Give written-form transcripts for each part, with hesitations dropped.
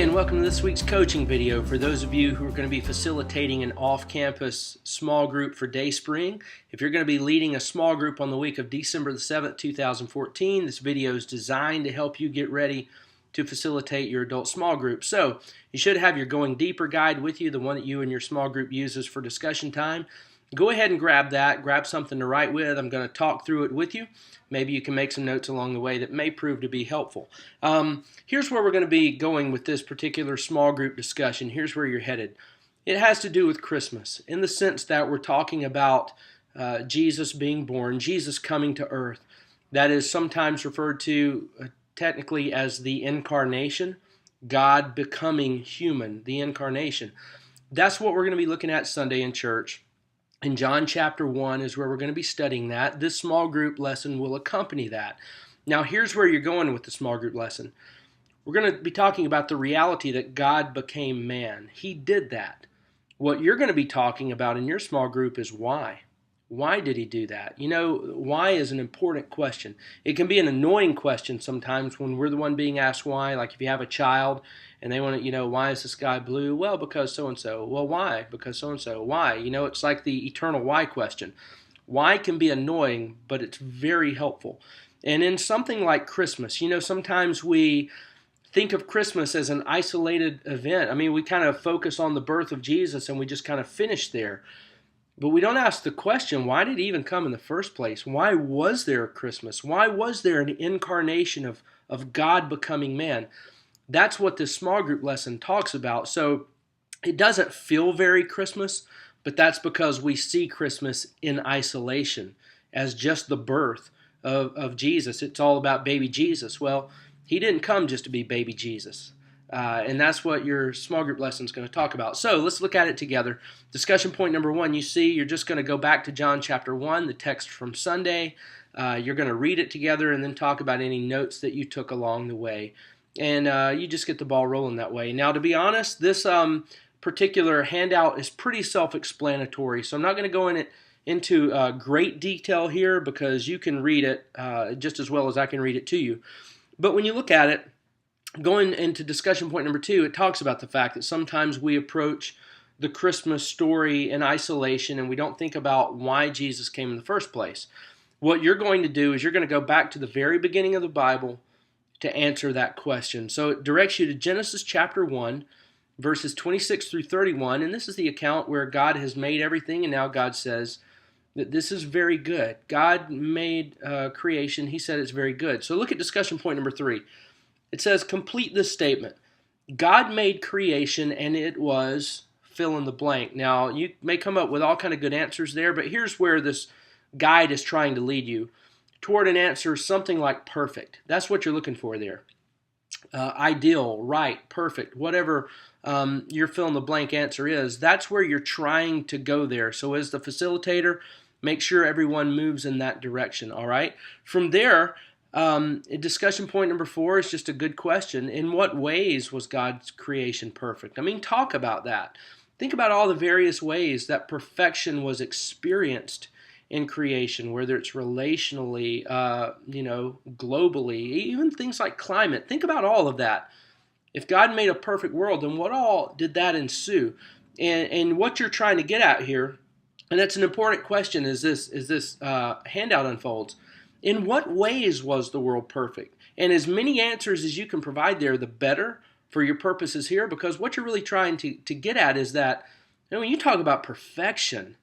and welcome to this week's coaching video for those of you who are going to be facilitating an off-campus small group for Dayspring. If you're going to be leading a small group on the week of December the 7th, 2014, this video is designed to help you get ready to facilitate your adult small group. So you should have your Going Deeper guide with you, the one that you and your small group uses for discussion time. Go ahead and grab that, grab something to write with. I'm going to talk through it with you. Maybe you can make some notes along the way that may prove to be helpful. Here's where we're going to be going with this particular small group discussion. Here's where you're headed. It has to do with Christmas in the sense that we're talking about Jesus being born, Jesus coming to earth. That is sometimes referred to technically as the incarnation, God becoming human, the incarnation. That's what we're going to be looking at Sunday in church. In John chapter 1 is where we're going to be studying that. This small group lesson will accompany that. Now here's where you're going with the small group lesson. We're going to be talking about the reality that God became man. He did that. What you're going to be talking about in your small group is why. Why did he do that? You know, why is an important question. It can be an annoying question sometimes when we're the one being asked why. Like if you have a child and they want to, why is the sky blue? Well, because so-and-so. Well, why? Because so-and-so. Why? It's like the eternal why question. Why can be annoying, but it's very helpful. And in something like Christmas, sometimes we think of Christmas as an isolated event. I mean, we kind of focus on the birth of Jesus and we just kind of finish there. But we don't ask the question, why did he even come in the first place? Why was there a Christmas? Why was there an incarnation of God becoming man? That's what this small group lesson talks about. So it doesn't feel very Christmas, but that's because we see Christmas in isolation as just the birth of Jesus. It's all about baby Jesus. Well, he didn't come just to be baby Jesus. And that's what your small group lesson is going to talk about. So let's look at it together. Discussion point number 1, you're just going to go back to John chapter 1, the text from Sunday. You're going to read it together and then talk about any notes that you took along the way. And you just get the ball rolling that way. Now, to be honest, this particular handout is pretty self-explanatory. So I'm not going to go into great detail here because you can read it just as well as I can read it to you. But when you look at it, going into discussion point number 2, it talks about the fact that sometimes we approach the Christmas story in isolation and we don't think about why Jesus came in the first place. What you're going to do is you're going to go back to the very beginning of the Bible to answer that question. So it directs you to Genesis chapter 1, verses 26 through 31, and this is the account where God has made everything, and now God says that this is very good. God made creation. He said it's very good. So look at discussion point number 3. It says, complete this statement. God made creation and it was fill in the blank. Now, you may come up with all kind of good answers there, but here's where this guide is trying to lead you toward an answer something like perfect. That's what you're looking for there. Ideal, right, perfect, whatever your fill in the blank answer is, that's where you're trying to go there. So as the facilitator, make sure everyone moves in that direction, all right? From there, discussion point number 4 is just a good question. In what ways was God's creation perfect? I mean, talk about that. Think about all the various ways that perfection was experienced in creation, whether it's relationally, globally, even things like climate. Think about all of that. If God made a perfect world, then what all did that ensue? And what you're trying to get at here, and that's an important question as this handout unfolds. In what ways was the world perfect? And as many answers as you can provide there, the better for your purposes here, because what you're really trying to get at is that when you talk about perfection,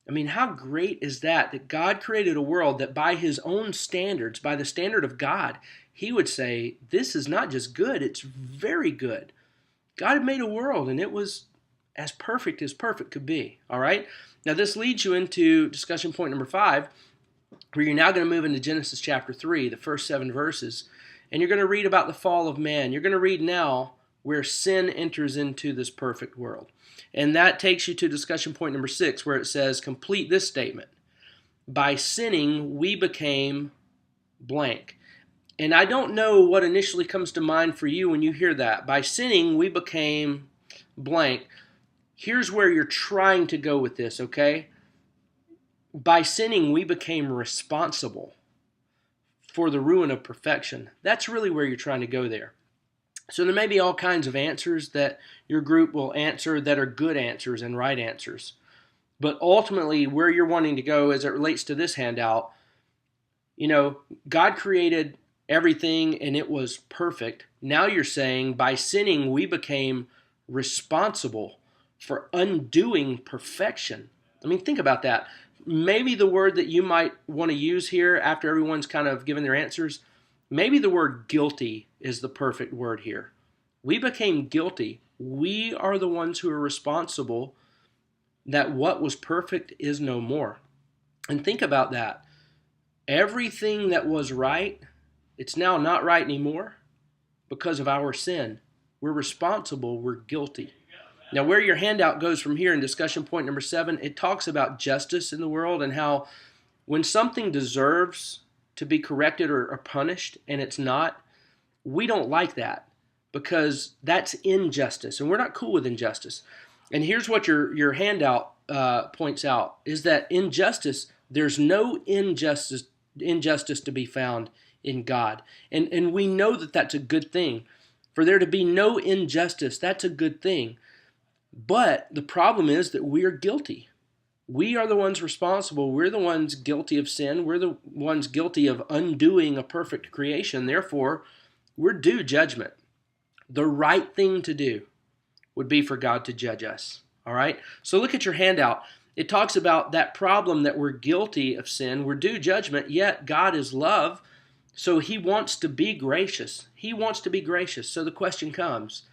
I mean, how great is that God created a world that by his own standards, by the standard of God, he would say, this is not just good, it's very good. God had made a world and it was as perfect could be, all right? Now this leads you into discussion point number 5, where you're now going to move into Genesis chapter 3, the first 7 verses, and you're going to read about the fall of man. You're going to read now where sin enters into this perfect world. And that takes you to discussion point number 6, where it says, complete this statement. By sinning, we became blank. And I don't know what initially comes to mind for you when you hear that. By sinning, we became blank. Here's where you're trying to go with this, okay? By sinning, we became responsible for the ruin of perfection. That's really where you're trying to go there. So there may be all kinds of answers that your group will answer that are good answers and right answers. But ultimately, where you're wanting to go as it relates to this handout, God created everything and it was perfect. Now you're saying by sinning, we became responsible for undoing perfection. I mean, think about that. Maybe the word that you might want to use here after everyone's kind of given their answers, maybe the word guilty is the perfect word here. We became guilty. We are the ones who are responsible that what was perfect is no more. And think about that. Everything that was right, it's now not right anymore because of our sin. We're responsible. We're guilty. Now, where your handout goes from here in discussion point number 7, it talks about justice in the world and how when something deserves to be corrected or punished and it's not, we don't like that because that's injustice, and we're not cool with injustice. And here's what your handout points out, is that injustice, there's no injustice to be found in God. And we know that that's a good thing. For there to be no injustice, that's a good thing. But the problem is that we are guilty. We are the ones responsible. We're the ones guilty of sin. We're the ones guilty of undoing a perfect creation. Therefore, we're due judgment. The right thing to do would be for God to judge us. All right? So look at your handout. It talks about that problem that we're guilty of sin. We're due judgment, yet God is love. So he wants to be gracious. He wants to be gracious. So the question comes,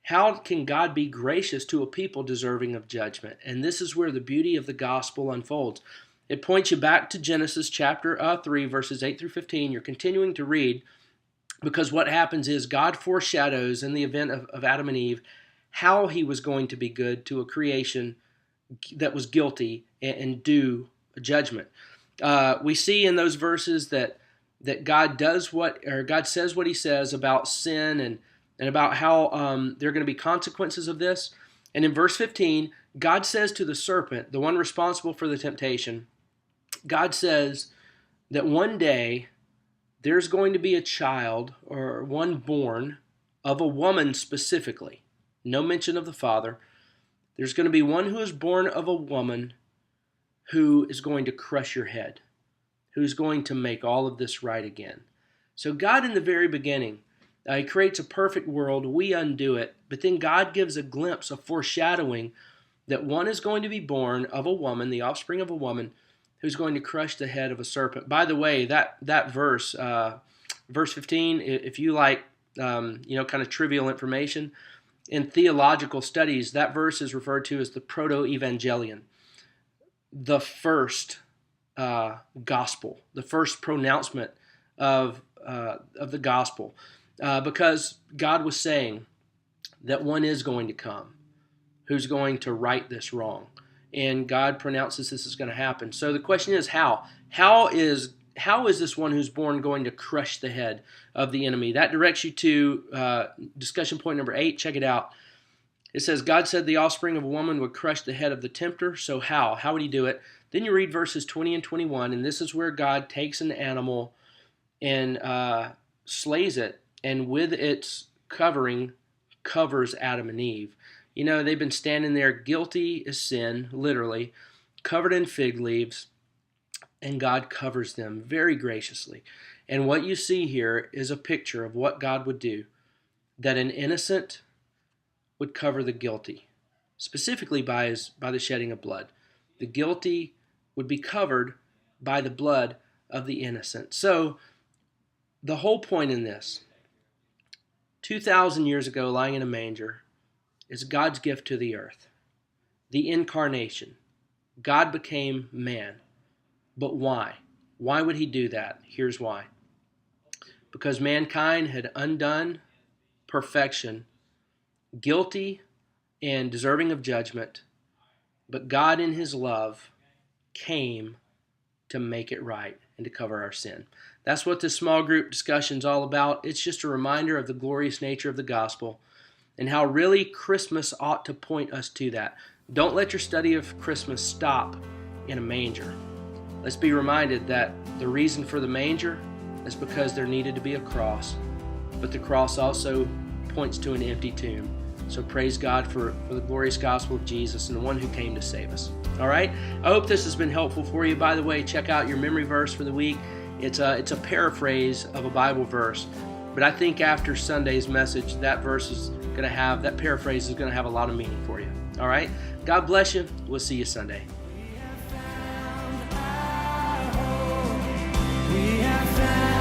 how can God be gracious to a people deserving of judgment? And this is where the beauty of the gospel unfolds. It points you back to Genesis chapter 3, verses 8 through 15. You're continuing to read because what happens is God foreshadows in the event of Adam and Eve how he was going to be good to a creation that was guilty and due judgment. We see in those verses that God does God says what he says about sin and about how there are going to be consequences of this. And in verse 15, God says to the serpent, the one responsible for the temptation, God says that one day there's going to be a child or one born of a woman specifically. No mention of the father. There's going to be one who is born of a woman who is going to crush your head, who's going to make all of this right again. So God in the very beginning, he creates a perfect world, we undo it, but then God gives a glimpse, a foreshadowing that one is going to be born of a woman, the offspring of a woman, who's going to crush the head of a serpent. By the way, that verse, verse 15, if you like, kind of trivial information, in theological studies, that verse is referred to as the proto-evangelion, the first gospel, the first pronouncement of the gospel. Because God was saying that one is going to come who's going to right this wrong. And God pronounces this is going to happen. So the question is how? How is this one who's born going to crush the head of the enemy? That directs you to discussion point number 8. Check it out. It says, God said the offspring of a woman would crush the head of the tempter. So how? How would he do it? Then you read verses 20 and 21, and this is where God takes an animal and slays it, and with its covering, covers Adam and Eve. They've been standing there guilty as sin, literally, covered in fig leaves, and God covers them very graciously. And what you see here is a picture of what God would do, that an innocent would cover the guilty, specifically by the shedding of blood. The guilty would be covered by the blood of the innocent. So the whole point in this, 2,000 years ago, lying in a manger, is God's gift to the earth. The incarnation. God became man. But why? Why would he do that? Here's why. Because mankind had undone perfection, guilty and deserving of judgment, but God in his love came to make it right and to cover our sin. That's what this small group discussion is all about. It's just a reminder of the glorious nature of the gospel and how really Christmas ought to point us to that. Don't let your study of Christmas stop in a manger. Let's be reminded that the reason for the manger is because there needed to be a cross but the cross also points to an empty tomb. So praise God for the glorious gospel of Jesus and the one who came to save us. All right? I hope this has been helpful for you. By the way, check out your memory verse for the week. It's a paraphrase of a Bible verse. But I think after Sunday's message, that paraphrase is going to have a lot of meaning for you. All right? God bless you. We'll see you Sunday. We have found